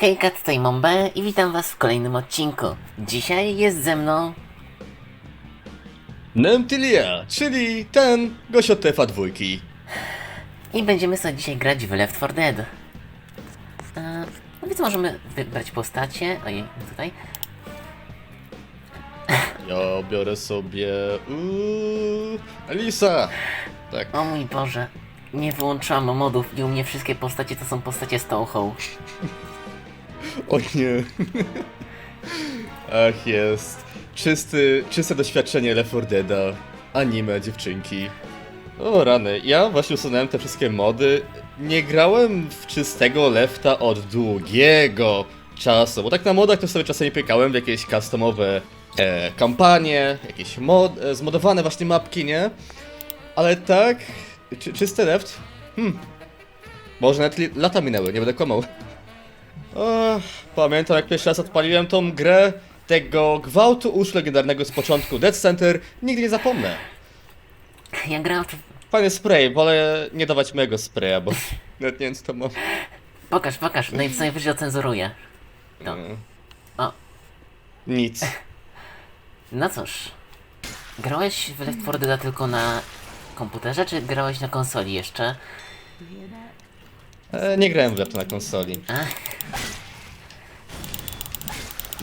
Hejka, tutaj Mombe i witam was w kolejnym odcinku. Dzisiaj jest ze mną... Nemtylia, czyli ten gość od TFA2. I będziemy sobie dzisiaj grać w Left 4 Dead. No więc możemy wybrać postacie. Ojej, tutaj. Ja biorę sobie... Elisa! Tak. O mój Boże. Nie wyłączyłam modów i u mnie wszystkie postacie to są postacie z Touhou. O nie. Ach, jest. Czyste doświadczenie Left 4 Deada. Anime, dziewczynki. O rany, ja właśnie usunąłem te wszystkie mody. Nie grałem w czystego Lefta od długiego czasu, bo tak na modach to sobie czasami pykałem w jakieś customowe kampanie, jakieś zmodowane właśnie mapki, nie? Ale tak, czysty Left? Może nawet lata minęły, nie będę kłamał. Pamiętam, jak pierwszy raz odpaliłem tą grę, tego gwałtu uszu legendarnego z początku Dead Center nigdy nie zapomnę. Ja grałem w... Panie spray, wolę nie dawać mojego spraya, bo nawet nie wiem co to mam. Pokaż, no i co najwyżej ocenzuruję. To. O, Nic. no cóż. Grałeś w Left 4 Dead tylko na komputerze, czy grałeś na konsoli jeszcze? Nie grałem w Lefta na konsoli. Ach.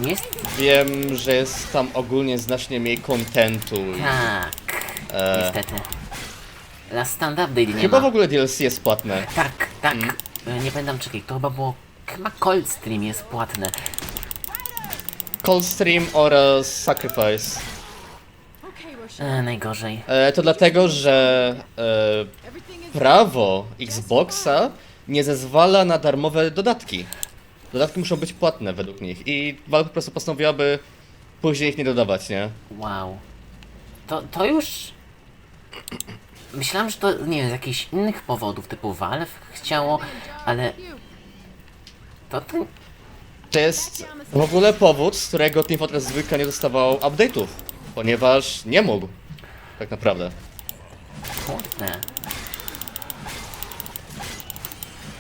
Jest... Wiem, że jest tam ogólnie znacznie mniej kontentu. Tak. Niestety. Last Stand Update nie Chyba ma. w ogóle DLC jest płatne. Tak. Nie pamiętam, czekaj, to chyba było... Chyba Coldstream jest płatne. Coldstream oraz Sacrifice. Najgorzej. To dlatego, że prawo Xboxa nie zezwala na darmowe dodatki. Dodatki muszą być płatne według nich i Valve po prostu postanowiłaby później ich nie dodawać, nie? Wow. To już... Myślałem, że to, nie wiem, z jakichś innych powodów, typu Valve chciało, ale... To... To jest w ogóle powód, z którego Team Fortress 2 nie dostawał update'ów, ponieważ nie mógł, tak naprawdę. Kurde.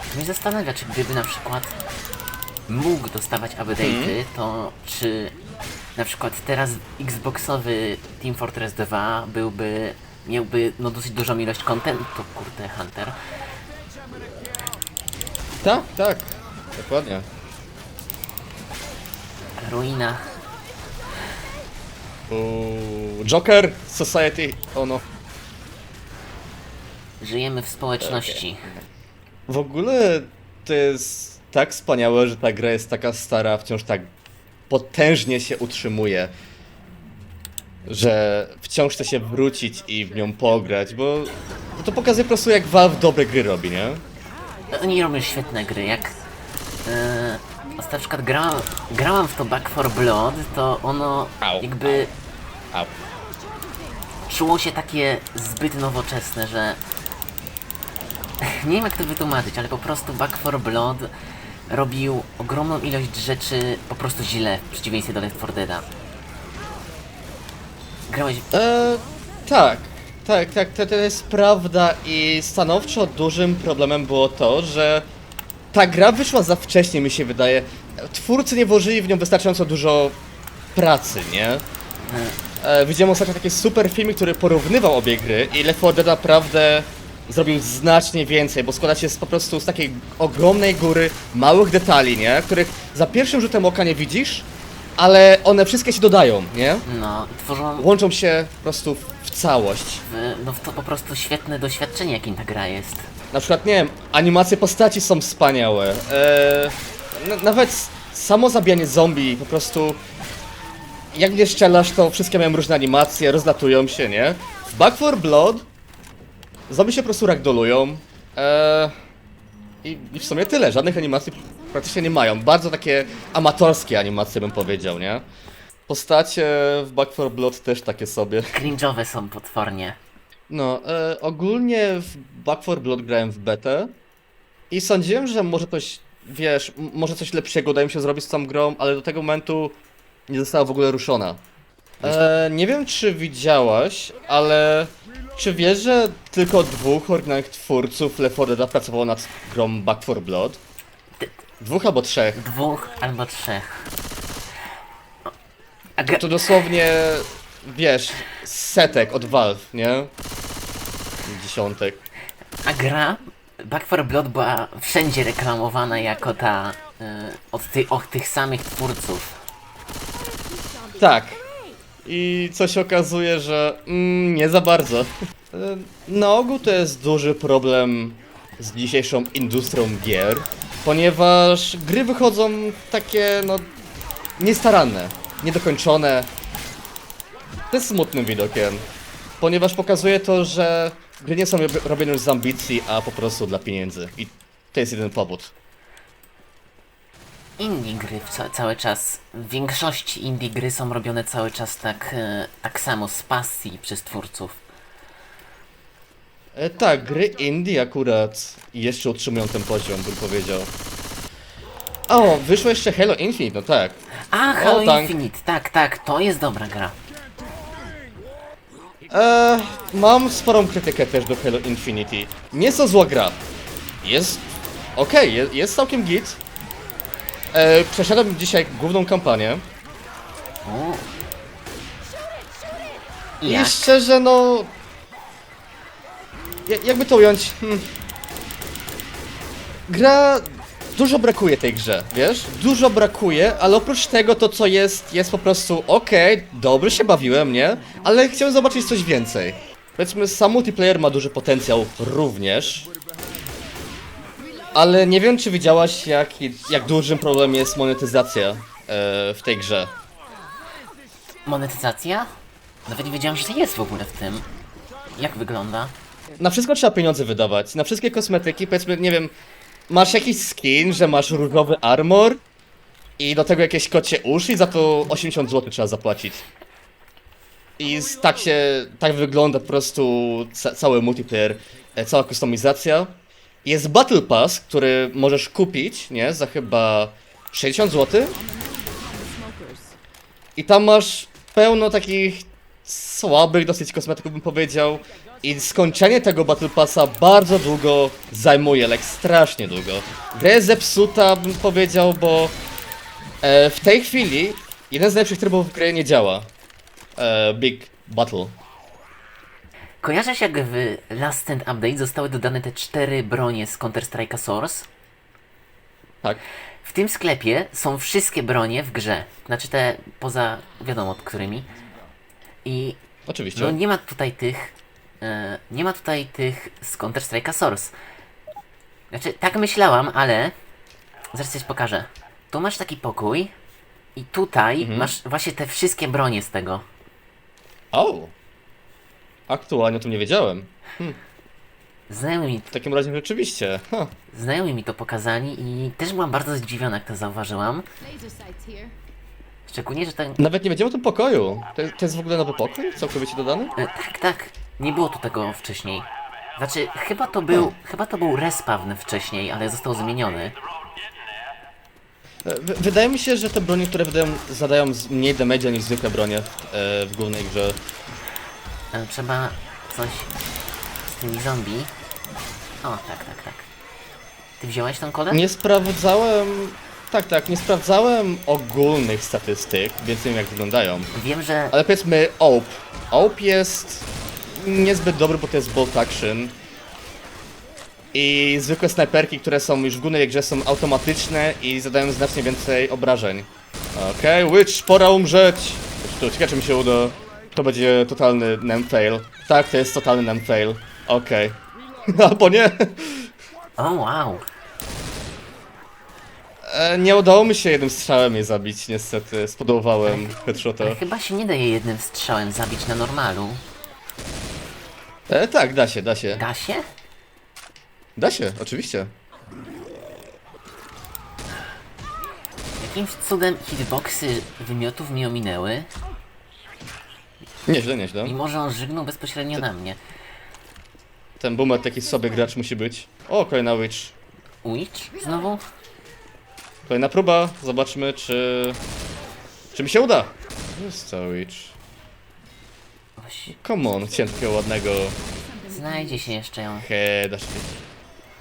To mnie zastanawia, czy gdyby na przykład mógł dostawać update'y, to czy na przykład teraz Xboxowy Team Fortress 2 miałby no dosyć dużą ilość kontentu, kurde, Hunter. Tak, dokładnie. Ruina. Joker Society, no. Żyjemy w społeczności. W ogóle to jest tak wspaniałe, że ta gra jest taka stara, wciąż tak potężnie się utrzymuje, że wciąż chce się wrócić i w nią pograć, bo to pokazuje po prostu, jak Valve dobre gry robi, nie? Oni robią świetne gry, jak... na przykład grałam w to Back 4 Blood, to ono Au, jakby Au. czuło się takie zbyt nowoczesne, że... Nie wiem jak to wytłumaczyć, ale po prostu Back 4 Blood robił ogromną ilość rzeczy po prostu źle, w przeciwieństwie do Left 4 Deada. Grałeś... Tak, to jest prawda i stanowczo dużym problemem było to, że ta gra wyszła za wcześnie, mi się wydaje. Twórcy nie włożyli w nią wystarczająco dużo pracy, nie? Widziałem ostatnio taki super film, który porównywał obie gry i Left 4 Dead naprawdę zrobił znacznie więcej, bo składa się po prostu z takiej ogromnej góry małych detali, nie? Których za pierwszym rzutem oka nie widzisz, ale one wszystkie się dodają, nie? No, tworzą... Łączą się po prostu w całość. No to po prostu świetne doświadczenie, jakim ta gra jest. Na przykład, nie wiem, animacje postaci są wspaniałe. Nawet samo zabijanie zombie, po prostu... Jak nie strzelasz, to wszystkie mają różne animacje, rozlatują się, nie? W Back 4 Blood zombie się po prostu ragdolują. I w sumie tyle, żadnych animacji praktycznie nie mają. Bardzo takie amatorskie animacje, bym powiedział, nie? Postacie w Back 4 Blood też takie sobie. Cringe'owe są potwornie. No, ogólnie w Back 4 Blood grałem w betę i sądziłem, że może coś, wiesz, może coś lepszego uda mi się zrobić z tą grą, ale do tego momentu nie została w ogóle ruszona. Nie wiem, czy widziałaś, ale czy wiesz, że tylko 2 oryginalnych twórców Left 4 Dead pracowało nad grą Back 4 Blood? 2 albo 3. 2 albo 3. To dosłownie, wiesz, setek od Valve, nie? Dziesiątek. A gra Back 4 Blood była wszędzie reklamowana jako ta od tych samych twórców. Tak. I co się okazuje, że nie za bardzo. Na ogół to jest duży problem z dzisiejszą industrią gier, ponieważ gry wychodzą takie, no, niestaranne, niedokończone. To jest smutnym widokiem, ponieważ pokazuje to, że gry nie są robione już z ambicji, a po prostu dla pieniędzy. I to jest jeden powód. Indie gry cały czas, w większości indie gry są robione cały czas tak samo z pasji przez twórców. Tak, gry indie akurat jeszcze utrzymują ten poziom, bym powiedział. O, wyszło jeszcze Halo Infinite, no tak. A, Halo tak. Infinite, tak, to jest dobra gra. Mam sporą krytykę też do Halo Infinity. Nie jest to zła gra. Jest okej, jest całkiem git. Przeszedłem dzisiaj główną kampanię. U. I Jak? szczerze, no... Jakby to ująć... Gra... Dużo brakuje tej grze, wiesz? Dużo brakuje, ale oprócz tego to co jest po prostu okej, dobrze się bawiłem, nie? Ale chciałem zobaczyć coś więcej. Powiedzmy, sam multiplayer ma duży potencjał również. Ale nie wiem, czy widziałaś, jak dużym problemem jest monetyzacja w tej grze. Monetyzacja? Nawet nie wiedziałem, że to jest w ogóle w tym. Jak wygląda? Na wszystko trzeba pieniądze wydawać. Na wszystkie kosmetyki, powiedzmy, nie wiem, masz jakiś skin, że masz różowy armor i do tego jakieś kocie uszy i za to 80 zł trzeba zapłacić. I tak wygląda po prostu cały multiplayer, cała kustomizacja. Jest Battle Pass, który możesz kupić, nie, za chyba 60 zł. I tam masz pełno takich słabych dosyć kosmetyków, bym powiedział. I skończenie tego Battle Passa bardzo długo zajmuje, strasznie długo. Gra jest zepsuta, bym powiedział, bo w tej chwili jeden z najlepszych trybów w grze nie działa. Big Battle. Kojarzysz, jak w Last Stand Update zostały dodane te 4 bronie z Counter-Strike'a Source? Tak. W tym sklepie są wszystkie bronie w grze. Znaczy te poza wiadomo od którymi. I Oczywiście. no nie ma tutaj tych z Counter-Strike'a Source. Znaczy tak myślałam, ale zaraz coś pokażę. Tu masz taki pokój i tutaj masz właśnie te wszystkie bronie z tego. O! Aktualnie o tym nie wiedziałem. Znajomi, W takim razie rzeczywiście. znajomi mi to pokazali i też byłam bardzo zdziwiona, jak to zauważyłam. Laser sights here. Szczególnie, że ten... Nawet nie wiedziałem o tym pokoju. To jest w ogóle nowy pokój? Całkowicie dodany? Tak. Nie było tu tego wcześniej. Znaczy, chyba to był respawn wcześniej, ale został zmieniony. Wydaje mi się, że te bronie, które zadają mniej damage'a niż zwykłe bronie w głównej grze. Trzeba coś z tymi zombie. O, tak. Ty wziąłeś tą kodę? Nie sprawdzałem... Tak, nie sprawdzałem ogólnych statystyk, więc nie wiem jak wyglądają. Wiem, że... Ale powiedzmy AWP. AWP jest niezbyt dobry, bo to jest bolt action. I zwykłe snajperki, które są już w głównej grze, są automatyczne i zadają znacznie więcej obrażeń. Okej, Witch, pora umrzeć! Ciekawe, czy mi się uda. To będzie totalny nem-fail. Tak, to jest totalny nem-fail. Okej. Albo nie. O, wow. Nie udało mi się jednym strzałem je zabić, niestety. Spodobałem headshota. Ale chyba się nie daje jednym strzałem zabić na normalu. Tak, da się. Da się? Da się, oczywiście. Jakimś cudem hitboxy wymiotów mi ominęły. Nieźle. Mimo, że on żygnął bezpośrednio na mnie. Ten boomer taki sobie gracz musi być. O, kolejna witch. Witch? Znowu? Kolejna próba, zobaczmy czy mi się uda. Jest to witch. Oś, Come on, chciałem takiego ładnego znajdzie się jeszcze ją. heada.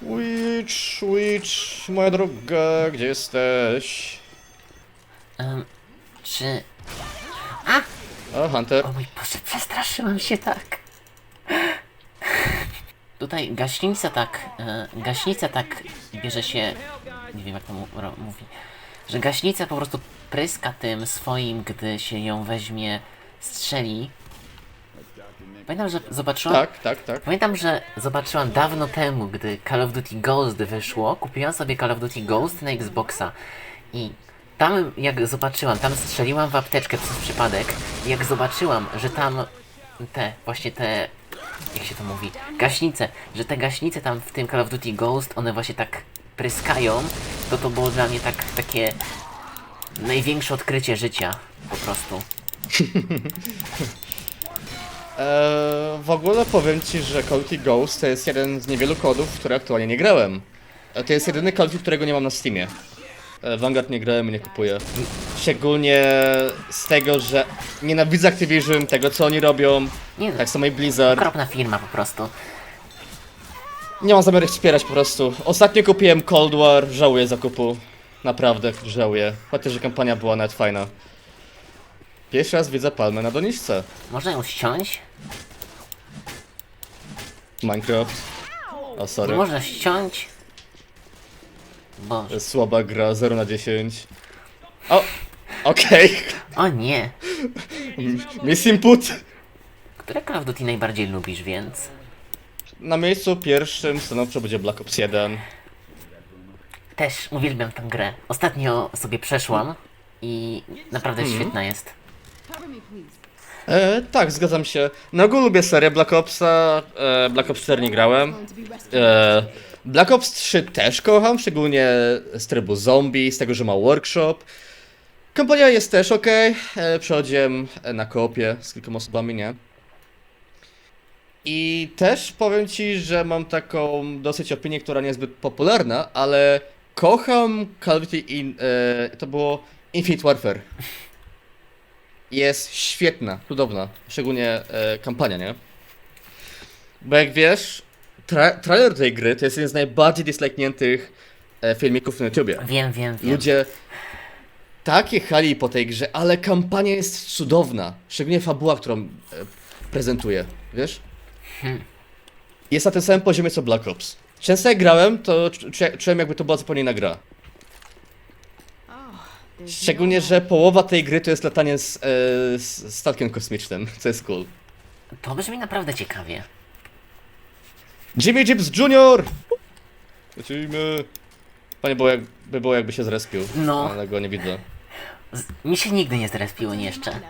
Witch, moja droga, gdzie jesteś? Czy... O, Hunter. O mój Boże, przestraszyłam się tak. Tutaj gaśnica tak bierze się, nie wiem jak to mówi, że gaśnica po prostu pryska tym swoim, gdy się ją weźmie, strzeli. Pamiętam, że zobaczyłam... Tak. Pamiętam, że zobaczyłam dawno temu, gdy Call of Duty Ghost wyszło, kupiłam sobie Call of Duty Ghost na Xboxa i tam jak zobaczyłam, tam strzeliłam w apteczkę przez przypadek i jak zobaczyłam, że tam właśnie te, jak się to mówi, gaśnice, że te gaśnice tam w tym Call of Duty Ghost, one właśnie tak pryskają, to było dla mnie takie największe odkrycie życia, po prostu. W ogóle powiem ci, że Call of Duty Ghost to jest jeden z niewielu kodów, w które aktualnie nie grałem. To jest jedyny Call of Duty, którego nie mam na Steamie. Vanguard nie grałem i nie kupuję. Szczególnie z tego, że nienawidzę Activision, tego co oni robią, Nie no, tak samo i Blizzard. okropna firma po prostu. Nie mam zamiaru ich wspierać po prostu. Ostatnio kupiłem Cold War, żałuję zakupu. Naprawdę żałuję. Chociaż że kampania była nawet fajna. Pierwszy raz widzę palmę na doniczce. Można ją ściąć? Minecraft. O, Nie sorry. można ściąć. To Boże. jest słaba gra, 0 na 10. O! Okej. O nie. Miss input. Które Call of Duty najbardziej lubisz, więc? Na miejscu pierwszym stanowczo będzie Black Ops 1. Też uwielbiam tę grę. Ostatnio sobie przeszłam i naprawdę świetna jest. Tak, zgadzam się. Na ogół lubię serię Black Opsa. Black Ops 4 nie grałem. Black Ops 3 też kocham, szczególnie z trybu zombie, z tego, że ma workshop. Kampania jest też ok. Przechodziłem na koopie z kilkoma osobami, nie? I też powiem ci, że mam taką dosyć opinię, która nie jest zbyt popularna, ale kocham Call of Duty to było Infinite Warfare. Jest świetna, cudowna, szczególnie kampania, nie? Bo jak wiesz, trailer tej gry to jest jeden z najbardziej dislike'niętych filmików na YouTubie. Wiem. Ludzie tak jechali po tej grze, ale kampania jest cudowna. Szczególnie fabuła, którą prezentuje, wiesz? Jest na tym samym poziomie co Black Ops. Często jak grałem, to czułem jakby to była zupełnie inna gra. Szczególnie, że połowa tej gry to jest latanie z statkiem kosmicznym, co jest cool. To brzmi naprawdę ciekawie. Jimmy Gibbs Jr. Lecimy. Panie, by było jakby się zrespił, No. ale go nie widzę. Mi się nigdy nie zrespiło jeszcze.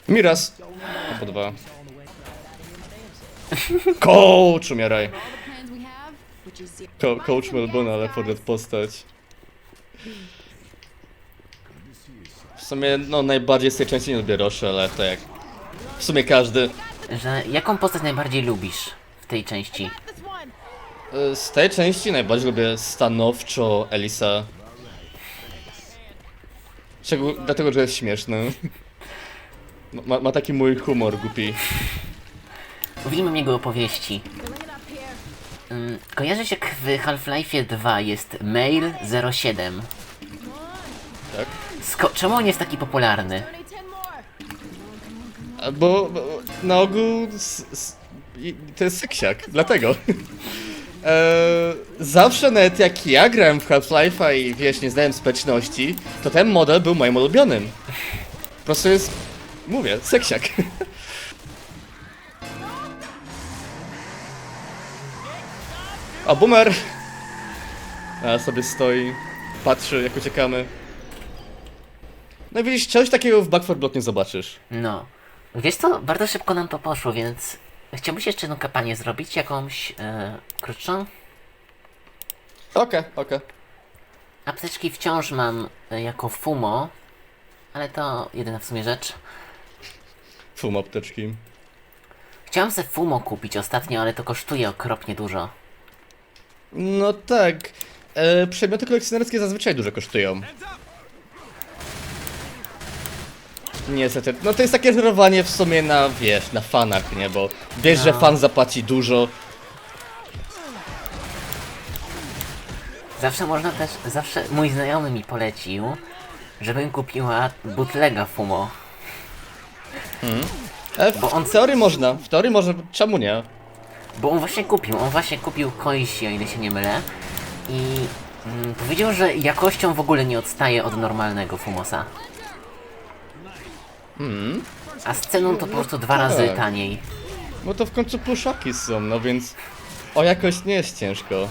Miraz. Po dwa. Coach, umieraj. Coach Melbourne, ale forget postać. W sumie, no najbardziej z tej części nie lubię Roszy, ale to jak... W sumie każdy. Że jaką postać najbardziej lubisz w tej części? Z tej części najbardziej lubię stanowczo Elisa. Dlatego, że jest śmieszny. Ma taki mój humor głupi. Mówimy jego opowieści. Kojarzysz jak w Half-Life 2 jest Mail 07? Tak? Czemu on jest taki popularny? Bo na ogół to jest seksiak, dlatego. Zawsze nawet jak ja grałem w Half-Life'a i wiesz, nie znałem społeczności, to ten model był moim ulubionym. Po prostu jest, mówię, seksiak. A boomer! A sobie stoi, patrzy jak uciekamy. No i widzisz, czegoś takiego w Back 4 Block nie zobaczysz. No. Wiesz co, bardzo szybko nam to poszło, więc... Chciałbyś jeszcze jedną kampanię zrobić? Jakąś krótszą? Okej. Apteczki wciąż mam jako FUMO, ale to jedyna w sumie rzecz. Fum apteczki. Chciałem sobie FUMO kupić ostatnio, ale to kosztuje okropnie dużo. No tak. Przedmioty kolekcjonerskie zazwyczaj dużo kosztują. Niestety. No to jest takie żerowanie w sumie na, wiesz, na fanach, nie? Bo wiesz, że fan zapłaci dużo. Zawsze można też, zawsze mój znajomy mi polecił, żebym kupiła bootlega Fumo. Bo on- W teorii można, czemu nie? Bo on właśnie kupił Koishi, o ile się nie mylę. I powiedział, że jakością w ogóle nie odstaje od normalnego Fumosa. A z ceną to po prostu 2 razy tak. taniej. Bo to w końcu pluszaki są, no więc o jakość nie jest ciężko.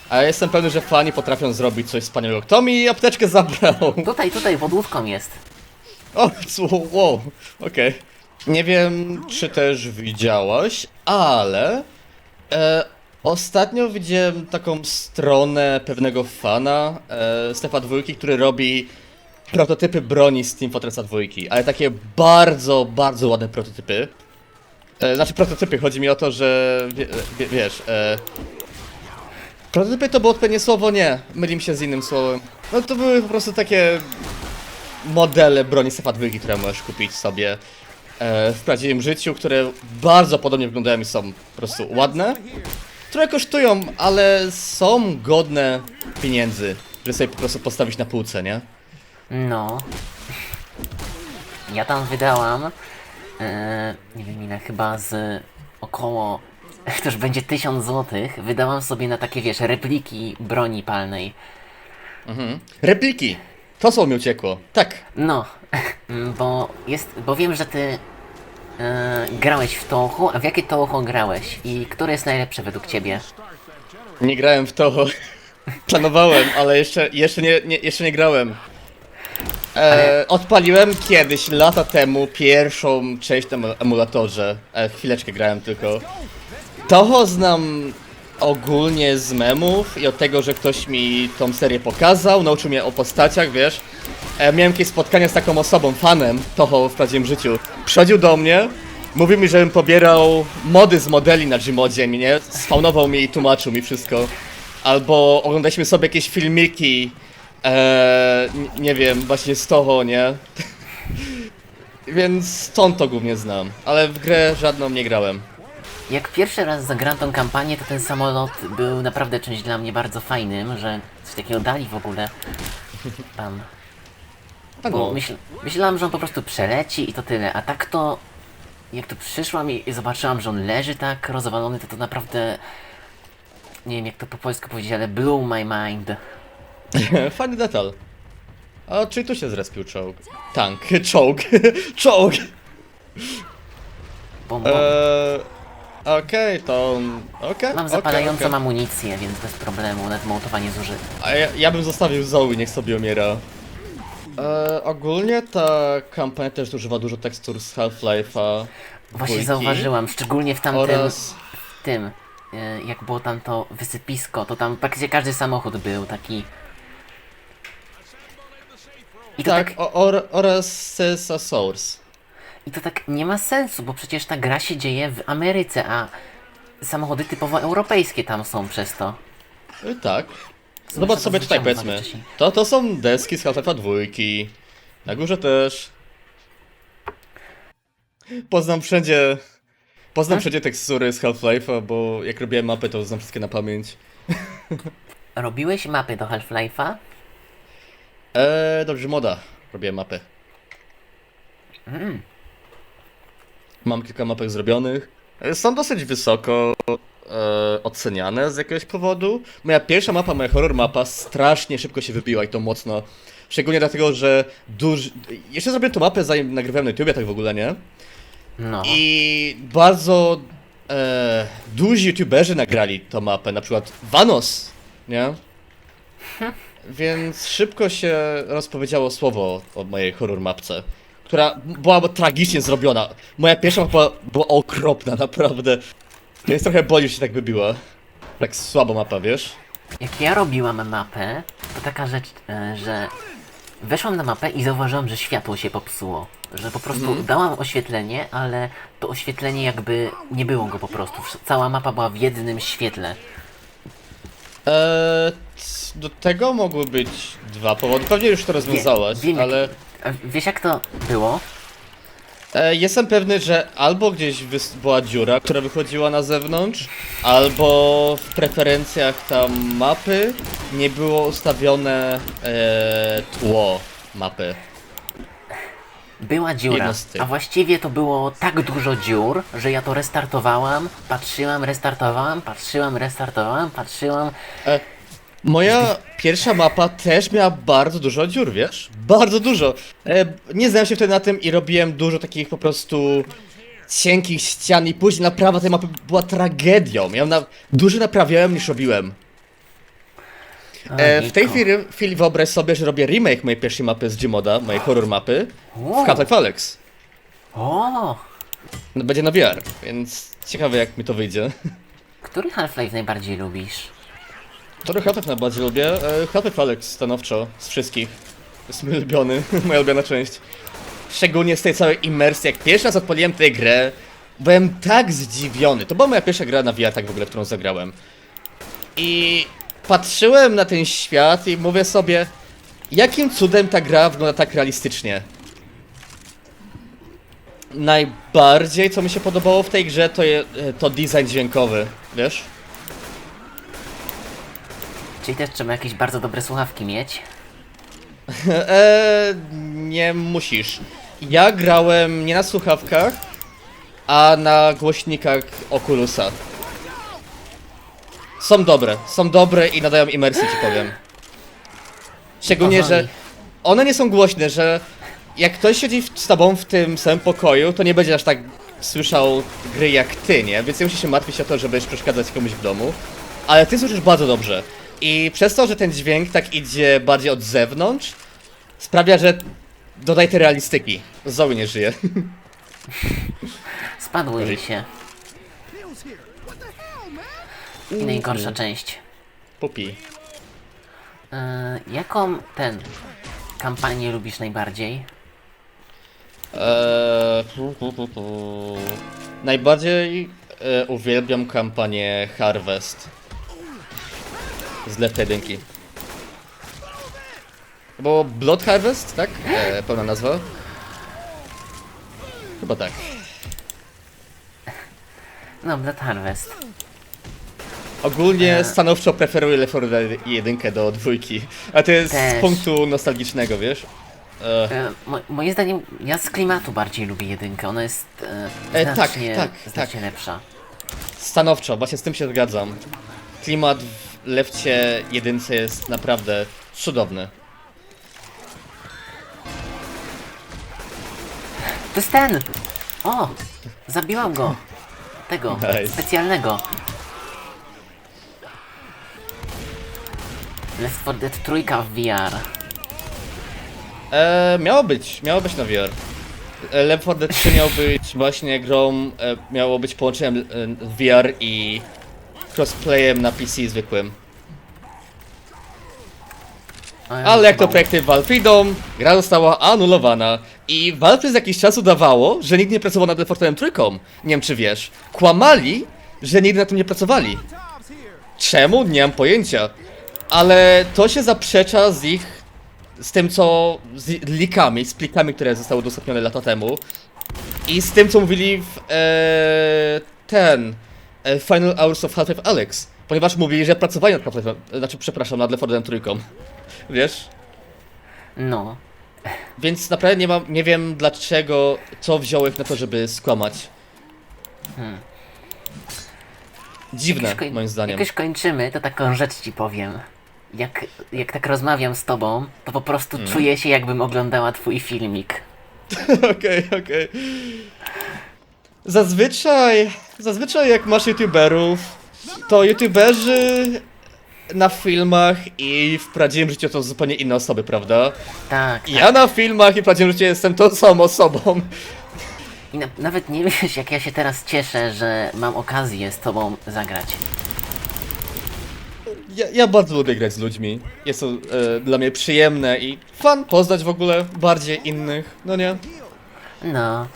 A ja jestem pewny, że fani potrafią zrobić coś wspaniałego. Kto mi apteczkę zabrał? Tutaj pod łódką jest. O, wow, okej. Nie wiem, czy też widziałaś, ale ostatnio widziałem taką stronę pewnego fana Stefa Dwójki, który robi prototypy broni z Team Fortressa 2, ale takie bardzo, bardzo ładne prototypy. Znaczy prototypy, chodzi mi o to, że wiesz, prototypy to było odpowiednie słowo, nie, mylim się z innym słowem. No to były po prostu takie modele broni Stefa 2, które możesz kupić sobie w prawdziwym życiu, które bardzo podobnie wyglądają i są po prostu ładne. Trochę kosztują, ale są godne pieniędzy, żeby sobie po prostu postawić na półce, nie? No. Ja tam wydałam, nie wiem ile, chyba z około, to już będzie 1000 złotych, wydałam sobie na takie, wiesz, repliki broni palnej. Repliki! To co mi uciekło. Tak. No, bo wiem, że ty grałeś w Touhou, a w jakie Touhou grałeś? I które jest najlepsze według ciebie? Nie grałem w to. Planowałem, ale jeszcze nie grałem. Odpaliłem kiedyś, lata temu, pierwszą część na emulatorze. Chwileczkę grałem tylko. Toho znam ogólnie z memów i od tego, że ktoś mi tą serię pokazał, nauczył mnie o postaciach, wiesz. Miałem jakieś spotkania z taką osobą, fanem Toho w prawdziwym życiu. Przychodził do mnie, mówił mi, żebym pobierał mody z modeli na Gmodzie, nie? Spawnował mi i tłumaczył mi wszystko. Albo oglądaliśmy sobie jakieś filmiki, nie wiem, właśnie z Toho, nie? Więc stąd to głównie znam, ale w grę żadną nie grałem. Jak pierwszy raz zagrałem tą kampanię, to ten samolot był naprawdę czymś dla mnie bardzo fajnym, że coś takiego dali w ogóle tam. Bo myślałam, że on po prostu przeleci i to tyle, a tak to... Jak tu przyszłam i zobaczyłam, że on leży tak rozwalony, to naprawdę... Nie wiem jak to po polsku powiedzieć, ale blew my mind. Fajny detal. A czy tu się zrespił czołg? Tank, czołg, czołg! Bom, Okej, to... Okej, Mam zapalającą amunicję, więc bez problemu, nawet mołotowa nie zużyję. A ja bym zostawił Zoe, niech sobie umiera. Ogólnie ta kampania też używa dużo tekstur z Half-Life'a. Właśnie dwójki. zauważyłam, szczególnie w tamtym... Oraz... W tym... Jak było tam to wysypisko, to tam praktycznie każdy samochód był taki... I to Tak, oraz Celsa Source. I to tak nie ma sensu, bo przecież ta gra się dzieje w Ameryce, a samochody typowo europejskie tam są przez to. Tak. Zobacz to sobie tutaj, zwróciłem powiedzmy. uwagę wcześniej. To są deski z Half-Life'a 2. Na górze też. Poznam wszędzie tekstury z Half-Life'a, bo jak robiłem mapy, to znam wszystkie na pamięć. Robiłeś mapy do Half-Life'a? Dobrze, moda. Robiłem mapy. Mam kilka mapek zrobionych. Są dosyć wysoko oceniane z jakiegoś powodu. Moja pierwsza mapa, moja horror mapa, strasznie szybko się wybiła i to mocno. Szczególnie dlatego, że jeszcze zrobiłem tą mapę zanim nagrywałem na YouTubie, tak w ogóle, nie? No. I bardzo duzi youtuberzy nagrali tą mapę, na przykład Vanos, nie? Więc szybko się rozpowiedziało słowo o mojej horror mapce, która była tragicznie zrobiona. Moja pierwsza mapa była okropna, naprawdę. Więc trochę boli, że się tak wybiła. Tak słaba mapa, wiesz? Jak ja robiłam mapę, to taka rzecz, że weszłam na mapę i zauważyłam, że światło się popsuło. Że po prostu dałam oświetlenie, ale to oświetlenie jakby nie było go po prostu. Cała mapa była w jednym świetle. Do tego mogły być dwa powody. Pewnie już to rozwiązałaś, Wiem, ale... Wiesz jak to było? Jestem pewny, że albo gdzieś była dziura, która wychodziła na zewnątrz, albo w preferencjach tam mapy nie było ustawione tło mapy. Była dziura, Jedno z tych. a właściwie to było tak dużo dziur, że ja to restartowałam, patrzyłam, restartowałam, patrzyłam, restartowałam, patrzyłam. Moja pierwsza mapa też miała bardzo dużo dziur, wiesz? Bardzo dużo. Nie znałem się wtedy na tym i robiłem dużo takich po prostu cienkich ścian i później naprawa tej mapy była tragedią. Dłużej naprawiałem niż robiłem. W tej chwili wyobraź sobie, że robię remake mojej pierwszej mapy z Gmoda, mojej horror mapy, w Half-Life Alyx. O, Będzie na VR, więc ciekawe jak mi to wyjdzie. który Half-Life najbardziej lubisz? Który Half-Life najbardziej lubię? Half-Life Alyx stanowczo, z wszystkich. Jest mój ulubiony, moja ulubiona część. Szczególnie z tej całej imersji, jak pierwszy raz odpaliłem tę grę, byłem tak zdziwiony. To była moja pierwsza gra na VR, tak w ogóle, w którą zagrałem. I patrzyłem na ten świat i mówię sobie, jakim cudem ta gra wygląda tak realistycznie. Najbardziej, co mi się podobało w tej grze, to design dźwiękowy, wiesz? Czyli też trzeba jakieś bardzo dobre słuchawki mieć? Nie musisz. Ja grałem nie na słuchawkach, a na głośnikach Oculusa. Są dobre i nadają imersji, ci powiem. Szczególnie, że one nie są głośne, że jak ktoś siedzi z tobą w tym samym pokoju, to nie będzie aż tak słyszał gry jak ty, nie? Więc nie musisz się martwić o to, żeby przeszkadzać komuś w domu. Ale ty słyszysz bardzo dobrze. I przez to, że ten dźwięk tak idzie bardziej od zewnątrz, sprawia, że dodaj te realistyki. Zoe nie żyje. Spadły jej się. I najgorsza część. Pupi. Jaką kampanię lubisz najbardziej? Najbardziej uwielbiam kampanię Harvest. Z Left 1. Bo Blood Harvest, tak? Pełna nazwa? Chyba tak. No, Blood Harvest. Ogólnie stanowczo preferuję Left 4 Dead 1 do 2. A to jest Też. z punktu nostalgicznego, wiesz? Moim zdaniem, ja z klimatu bardziej lubię jedynkę. Ona jest znacznie lepsza. Stanowczo, właśnie z tym się zgadzam. Klimat w Lefcie 1 jest naprawdę cudowny. To jest ten! O! Zabiłam go! Tego, Nice. specjalnego. Left 4 Dead trójka w VR. Miało być na VR. Left 4 Dead 3 miał być właśnie grą, miało być połączeniem VR i crossplayem na PC zwykłym. Ale jak to projekty Valve idą, gra została anulowana. I Valve przez jakiś czas udawało, że nikt nie pracował nad Left 4 Dead 3. Nie wiem czy wiesz. Kłamali, że nigdy na tym nie pracowali. Czemu? Nie mam pojęcia. Ale to się zaprzecza z tym co, z leakami, z plikami, które zostały udostępnione lata temu. I z tym co mówili w Final Hours of Half-Life Alyx. Ponieważ mówili, że pracowali nad Half-Life, znaczy przepraszam, nad Left 4 Dead 3. Wiesz? No. Więc naprawdę nie wiem dlaczego, co wzięło ich na to, żeby skłamać. Dziwne, moim zdaniem. Jak już kończymy, to taką rzecz ci powiem. Jak tak rozmawiam z tobą, to po prostu czuję się, jakbym oglądała twój filmik. Okej. Zazwyczaj jak masz youtuberów, to youtuberzy na filmach i w prawdziwym życiu to zupełnie inne osoby, prawda? Tak. Ja na filmach i w prawdziwym życiu jestem tą samą osobą. I nawet nie wiesz, jak ja się teraz cieszę, że mam okazję z tobą zagrać. Ja bardzo lubię grać z ludźmi. Jest to dla mnie przyjemne i fan poznać w ogóle bardziej innych, no nie? No.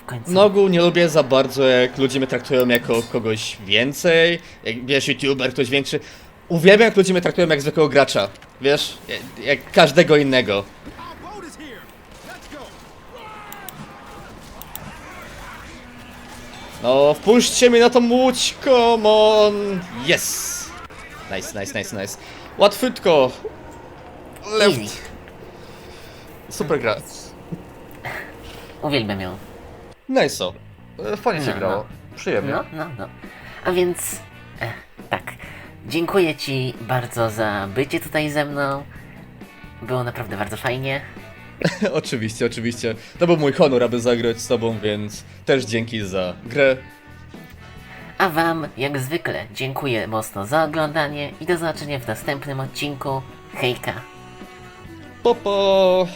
W końcu. Na ogół nie lubię za bardzo, jak ludzie mnie traktują jako kogoś więcej, jak wiesz, youtuber, ktoś większy. Uwielbiam, jak ludzie mnie traktują jak zwykłego gracza, wiesz, jak każdego innego. No, wpuśćcie mnie na tą łódź, come on! Yes! Nice. Łatwytko! Easy. Super gra. Uwielbiam ją. Nice. Fajnie się No, grało. Przyjemnie. No. A więc, tak. Dziękuję Ci bardzo za bycie tutaj ze mną. Było naprawdę bardzo fajnie. Oczywiście. To był mój honor, aby zagrać z tobą, więc też dzięki za grę. A Wam, jak zwykle, dziękuję mocno za oglądanie i do zobaczenia w następnym odcinku. Hejka! Popo!